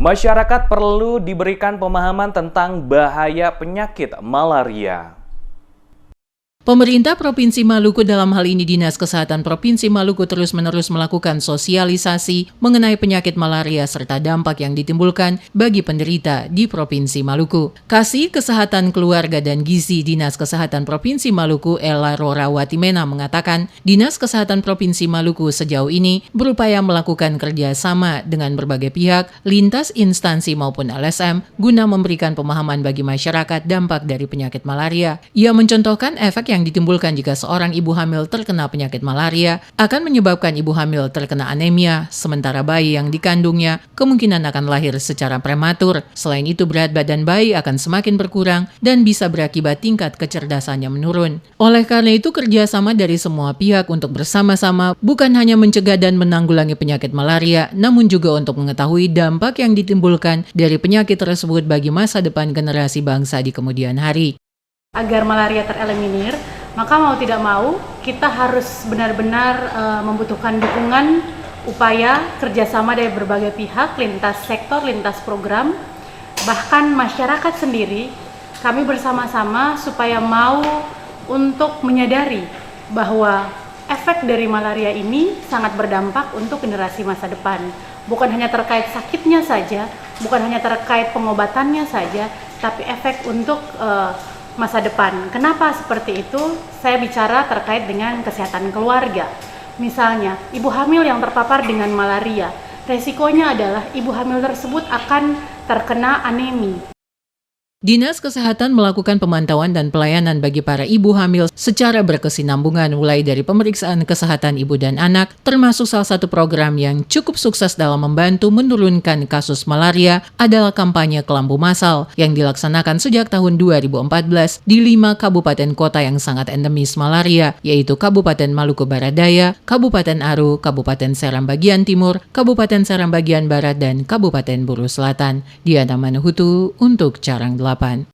Masyarakat perlu diberikan pemahaman tentang bahaya penyakit malaria. Pemerintah Provinsi Maluku, dalam hal ini Dinas Kesehatan Provinsi Maluku, terus-menerus melakukan sosialisasi mengenai penyakit malaria serta dampak yang ditimbulkan bagi penderita di Provinsi Maluku. Kasih Kesehatan Keluarga dan Gizi Dinas Kesehatan Provinsi Maluku, Ella Rora Watimena, mengatakan Dinas Kesehatan Provinsi Maluku sejauh ini berupaya melakukan kerjasama dengan berbagai pihak, lintas instansi maupun LSM, guna memberikan pemahaman bagi masyarakat dampak dari penyakit malaria. Ia mencontohkan efek yang ditimbulkan jika seorang ibu hamil terkena penyakit malaria akan menyebabkan ibu hamil terkena anemia, sementara bayi yang dikandungnya kemungkinan akan lahir secara prematur. Selain itu, berat badan bayi akan semakin berkurang dan bisa berakibat tingkat kecerdasannya menurun. Oleh karena itu, kerjasama dari semua pihak untuk bersama-sama bukan hanya mencegah dan menanggulangi penyakit malaria, namun juga untuk mengetahui dampak yang ditimbulkan dari penyakit tersebut bagi masa depan generasi bangsa di kemudian hari. Agar malaria tereliminir, maka mau tidak mau kita harus benar-benar membutuhkan dukungan, upaya kerjasama dari berbagai pihak, lintas sektor, lintas program, bahkan masyarakat sendiri. Kami bersama-sama supaya mau untuk menyadari bahwa efek dari malaria ini sangat berdampak untuk generasi masa depan. Bukan hanya terkait sakitnya saja, bukan hanya terkait pengobatannya saja, tapi efek untuk masa depan. Kenapa seperti itu? Saya bicara terkait dengan kesehatan keluarga. Misalnya, ibu hamil yang terpapar dengan malaria, resikonya adalah ibu hamil tersebut akan terkena anemi. Dinas Kesehatan melakukan pemantauan dan pelayanan bagi para ibu hamil secara berkesinambungan, mulai dari pemeriksaan kesehatan ibu dan anak, termasuk salah satu program yang cukup sukses dalam membantu menurunkan kasus malaria adalah kampanye kelambu massal yang dilaksanakan sejak tahun 2014 di 5 kabupaten kota yang sangat endemis malaria, yaitu Kabupaten Maluku Barat Daya, Kabupaten Aru, Kabupaten Seram bagian Timur, Kabupaten Seram bagian Barat, dan Kabupaten Buru Selatan. Diana Manuhutu untuk Carang 8.